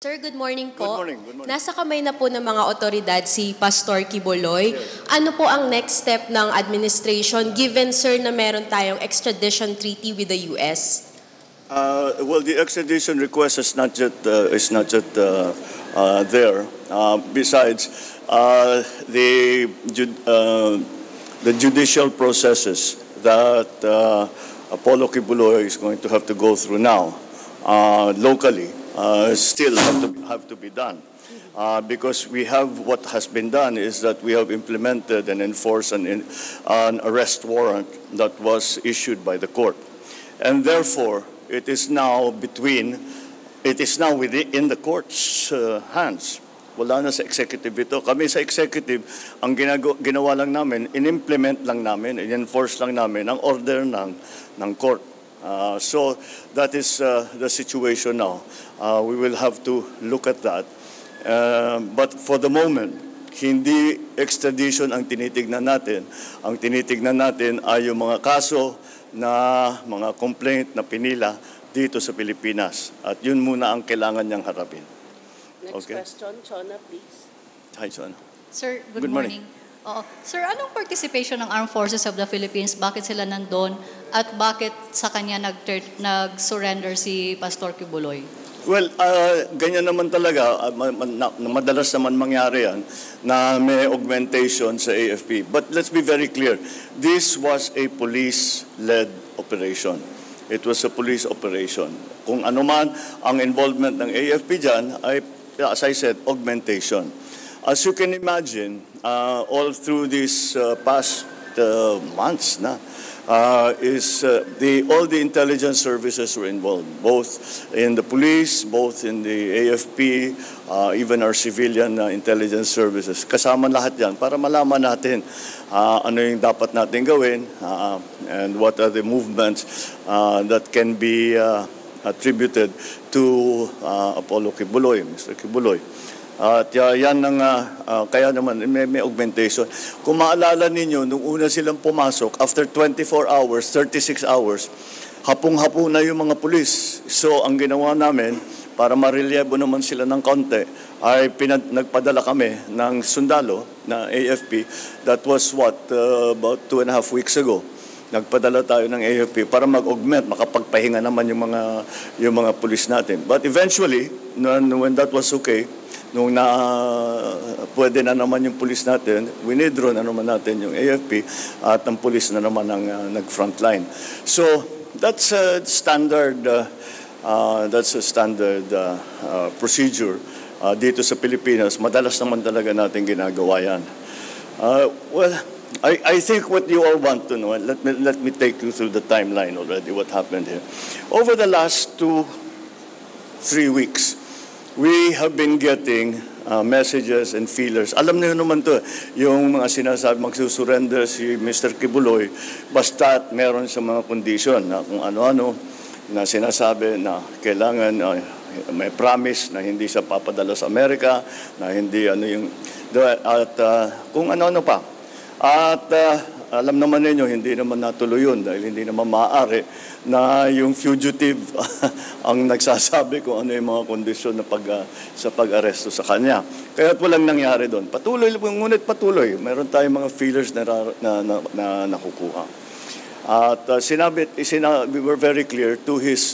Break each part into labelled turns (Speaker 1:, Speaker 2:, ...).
Speaker 1: Sir, good morning po.
Speaker 2: Good morning, good morning.
Speaker 1: Nasa kamay na po ng mga otoridad si Pastor Quiboloy.
Speaker 2: Yes.
Speaker 1: Ano po ang next step ng administration given, sir, na meron tayong extradition treaty with the US?
Speaker 2: Well, the extradition request is not yet there. Besides, the judicial processes that Apollo Quiboloy is going to have to go through now, locally, still have to be done. Because we have, what has been done is that we have implemented and enforced an arrest warrant that was issued by the court. And therefore, it is now within the court's hands. Wala na sa executive ito. Kami sa executive, ang ginawa lang namin, in-implement lang namin, in-enforce lang namin ang order ng court. So that is the situation now. We will have to look at that. But for the moment, hindi extradition ang tinitignan natin. Ang tinitignan natin ay yung mga kaso na mga complaint na pinila dito sa Pilipinas. At yun muna ang kailangan niyang harapin.
Speaker 3: Next question, Chona, please.
Speaker 2: Hi, Chona.
Speaker 4: Sir, good
Speaker 2: Good morning.
Speaker 4: morning. Sir, anong participation ng Armed Forces of the Philippines? Bakit sila nandun? At bakit sa kanya nag-surrender si Pastor Quiboloy?
Speaker 2: Well, ganyan naman talaga. Madalas naman mangyari yan na may augmentation sa AFP. But let's be very clear. This was a police-led operation. It was a police operation. Kung ano man ang involvement ng AFP dyan ay, as I said, augmentation. As you can imagine, all through these past months na, all the intelligence services were involved, both in the police, both in the AFP, even our civilian intelligence services. Kasama lahat yan para malaman natin ano yung dapat natin gawin and what are the movements that can be attributed to Apollo Quiboloy, Mr. Quiboloy. At yan ang kaya naman may augmentation. Kung maalala ninyo, nung una silang pumasok, after 24 hours, 36 hours, hapong-hapo na yung mga pulis. So ang ginawa namin, para marelyebo naman sila ng konti, ay nagpadala kami ng sundalo na AFP. That was about 2.5 weeks ago. Nagpadala tayo ng AFP para mag-augment, makapagpahinga naman yung mga pulis natin. But eventually, when that was okay, nung pwede na naman yung pulis natin, winidraw na naman natin yung AFP at ang pulis na naman ang nag-frontline. So that's a standard procedure dito sa Pilipinas. Madalas naman talaga natin ginagawa yan. Well, I think what you all want to know, let me take you through the timeline already, what happened here. Over the last 2-3 weeks, we have been getting messages and feelers. Alam niyo naman to, yung mga sinasabi magsusurrender si Mr. Quiboloy, basta meron sa mga condition na kung ano-ano na sinasabi na kailangan may promise na hindi siya papadala sa Amerika, na hindi at kung ano-ano pa. At alam naman ninyo, hindi naman natuloy yun dahil hindi naman maaari na yung fugitive ang nagsasabi kung ano yung mga kondisyon na sa pag-aresto sa kanya. Kaya walang nangyari doon. Patuloy, ngunit patuloy. Meron tayong mga feelers na nakukuha. At we were very clear to his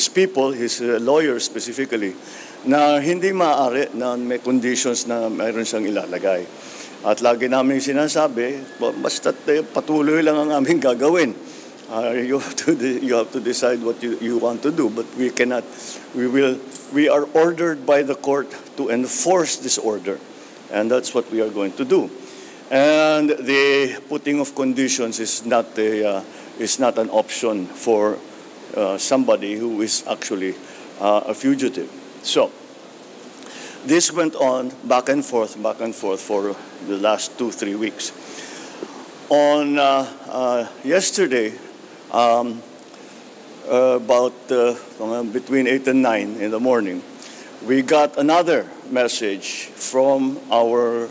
Speaker 2: people, his lawyers specifically, na hindi maaari na may conditions na mayroon siyang ilalagay. At lagi namin sinasabi, basta patuloy lang ang aming gagawin. You have to decide what you want to do, but we cannot. We are ordered by the court to enforce this order, and that's what we are going to do. And the putting of conditions is not an option for somebody who is actually a fugitive. So this went on back and forth for the last 2-3 weeks. On yesterday, about between 8 and 9 in the morning, we got another message from our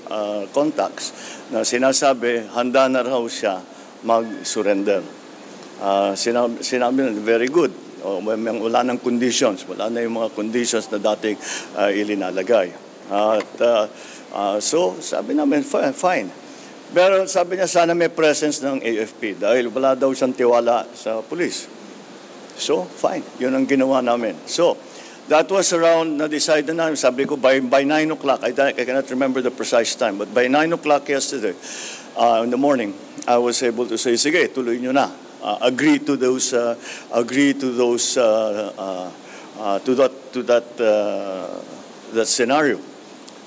Speaker 2: contacts na sinasabi handa na raw siya mag-surrender. Sinabi na, very good. Wala nang conditions. Wala na yung mga conditions na dating ilinalagay. So, sabi namin, fine. Pero sabi niya, sana may presence ng AFP dahil wala daw siyang tiwala sa police. So, fine. Yun ang ginawa namin. So, that was around, na-decide na namin, sabi ko, by 9 o'clock, I cannot remember the precise time, but by 9 o'clock yesterday, in the morning, I was able to say, sige, tuloy nyo na. Agree to that scenario.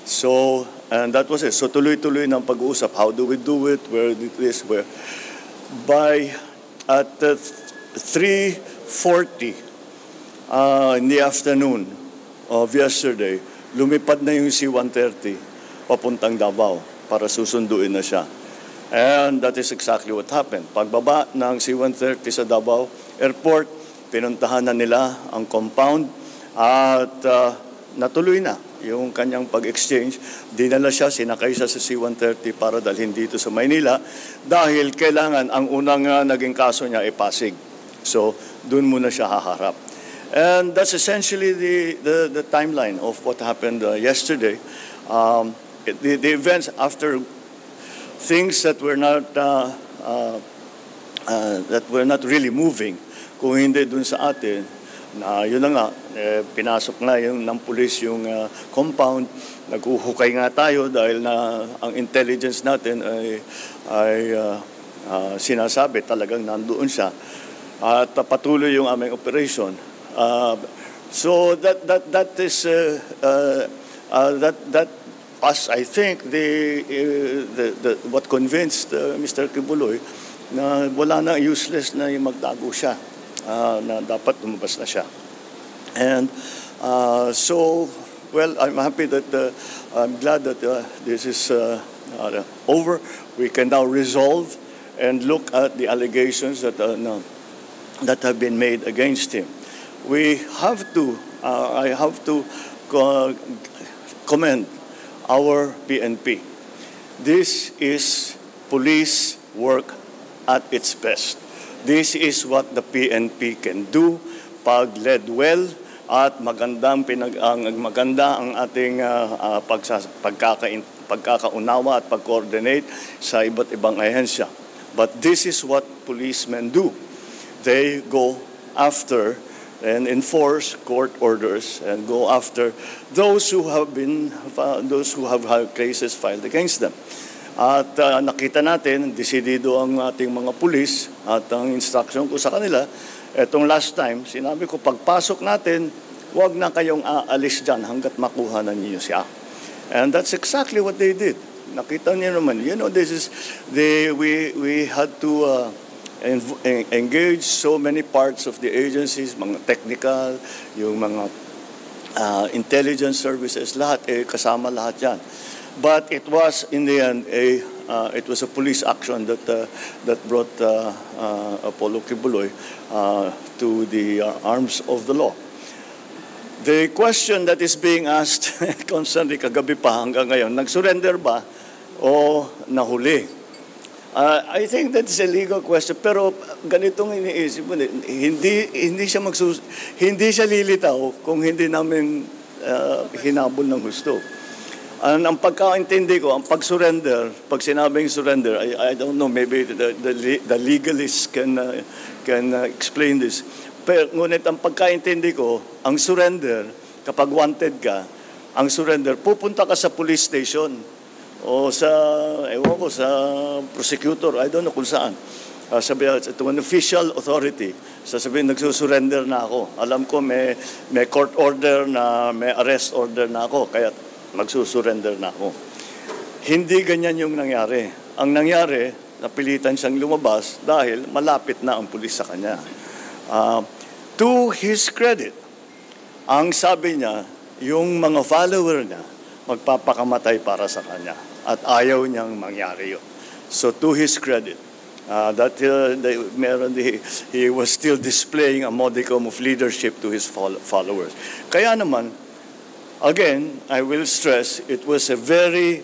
Speaker 2: So, and that was it. So, tuloy-tuloy ng pag-uusap. How do we do it? Where did this? Where? At 3:40 in the afternoon of yesterday, lumipad na yung C-130 papuntang Davao para susunduin na siya. And that is exactly what happened. Pagbaba ng C-130 sa Davao Airport, pinuntahan na nila ang compound at natuloy na yung kanyang pag-exchange. Dinala siya, sinakay siya sa C-130 para dalhin dito sa Maynila dahil kailangan, ang unang naging kaso niya ay Pasig. So, dun muna siya haharap. And that's essentially the timeline of what happened yesterday. The events after things that were not really moving, kung hindi dun sa atin, na yun na nga, pinasok na ng pulis yung compound, naghuhukay nga tayo dahil na ang intelligence natin ay sinasabi talagang nandoon siya at patuloy yung aming operation. So that is I think what convinced Mr. Kibuloy na wala na, useless na yung magtago siya, na dapat lumabas na siya. And so, well, I'm happy that I'm glad that this is over. We can now resolve and look at the allegations that have been made against him. We have to, I have to commend our PNP. This is police work at its best. This is what the PNP can do pag led well at maganda ang ating pagkakaunawa at pag-coordinate sa iba't ibang ahensya. But this is what policemen do. They go after and enforce court orders and go after those who have had cases filed against them. At nakita natin, desidido ang ating mga pulis at ang instruction ko sa kanila, etong last time, sinabi ko, pagpasok natin, huwag na kayong aalis dyan hanggat makuha na niyo siya. And that's exactly what they did. Nakita niyo naman, we had to engage so many parts of the agencies, mga technical, yung mga intelligence services, lahat, kasama lahat yan. But it was, in the end, it was a police action that brought Apollo Kibuloy to the arms of the law. The question that is being asked constantly kagabi pa hanggang ngayon, nag-surrender ba o nahuli? I think that's a legal question, pero ganitong iniisip mo, hindi siya lilitaw kung hindi namin hinabol ng gusto. Ang pagkaintindi ko, ang pag-surrender, pag sinabing surrender, I don't know, maybe the legalists can explain this. Pero ngunit ang pagkaintindi ko, ang surrender, kapag wanted ka, ang surrender, pupunta ka sa police station o sa, sa prosecutor, I don't know kung saan. Sabihin, ito an official authority, sasabihin, nagsusurrender na ako. Alam ko may court order na, may arrest order na ako, kaya magsusurrender na ako. Hindi ganyan yung nangyari. Ang nangyari, napilitan siyang lumabas dahil malapit na ang pulis sa kanya. To his credit, ang sabi niya, yung mga follower niya, magpapakamatay para sa kanya. At ayaw niyang mangyari yun. So to his credit, he was still displaying a modicum of leadership to his followers. Kaya naman, again, I will stress, it was a very,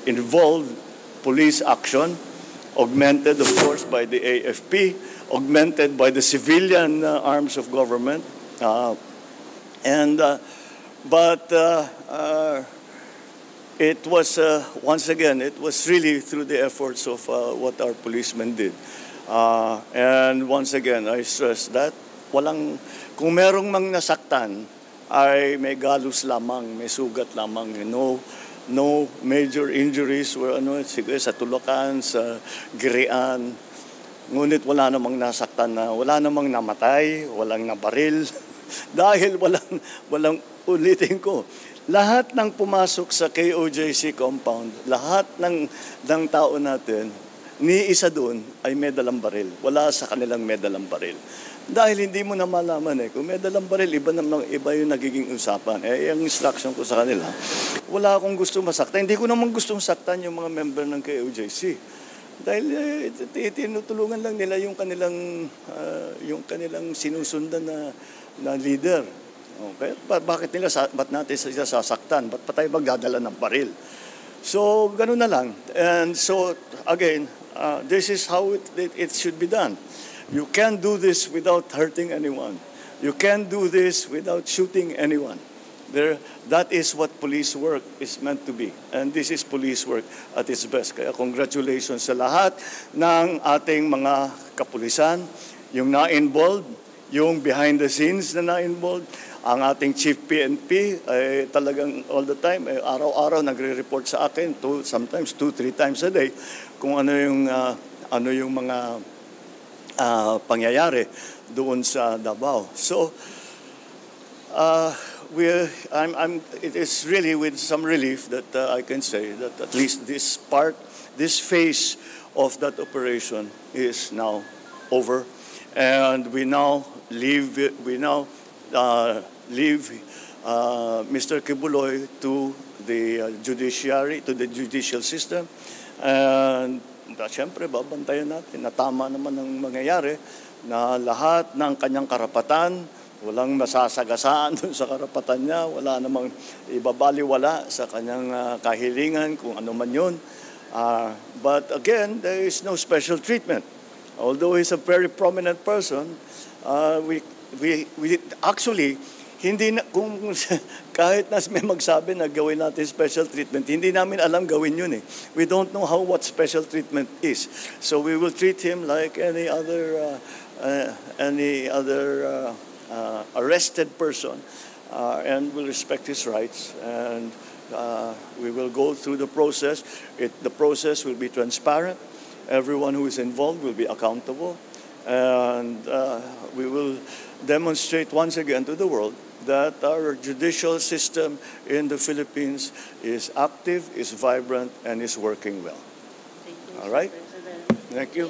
Speaker 2: involved police action. augmented, of course, by the AFP, augmented by the civilian arms of government. It was, once again, it was really through the efforts of what our policemen did. And once again, I stress that kung merong mang nasaktan, ay may galus lamang, may sugat lamang. No major injuries were sige, sa tulakan, sa girian. Ngunit wala namang nasaktan wala namang namatay, walang nabaril. Dahil walang ulitin ko. Lahat ng pumasok sa KOJC compound, lahat ng tao natin, ni isa doon ay may dalang baril. Wala sa kanilang may dalang baril. Dahil hindi mo na malaman kung may dalang baril, iba yung nagiging usapan. Yung instruction ko sa kanila, wala akong gusto masaktan. Hindi ko naman gustong saktan yung mga member ng KOJC. Dahil tinutulungan lang nila yung kanilang sinusundan na leader. Okay? Ba't natin sila sasaktan? Ba't pa tayo magdadala ng baril? So, ganun na lang. And so, again, this is how it should be done. You can't do this without hurting anyone. You can't do this without shooting anyone. That is what police work is meant to be. And this is police work at its best. Kaya congratulations sa lahat ng ating mga kapulisan, yung na-involved, yung behind the scenes na na-involved, ang ating Chief PNP ay talagang all the time, araw-araw nagre-report sa akin, sometimes 2-3 times a day, kung ano yung mga pangyayari doon sa Davao. So, it is really with some relief that I can say that at least this phase of that operation is now over, and we now leave Mr. Kibuloy to the judiciary, to the judicial system, and siyempre babantayan natin na tama naman ang mangyayari, na lahat ng kanyang karapatan, walang masasagasaan dun sa karapatan niya, wala namang ibabaliwala sa kanyang kahilingan, kung ano man yun. But again, there is no special treatment. Although he's a very prominent person, we actually, hindi na, kung kahit na may magsabi na gawin natin special treatment, hindi namin alam gawin yun We don't know what special treatment is. So we will treat him like any other arrested person, and will respect his rights, and we will go through the process. The process will be transparent. Everyone who is involved will be accountable, and we will demonstrate once again to the world that our judicial system in the Philippines is active, is vibrant, and is working well.
Speaker 3: Thank you,
Speaker 2: All right?
Speaker 3: President.
Speaker 2: Thank you.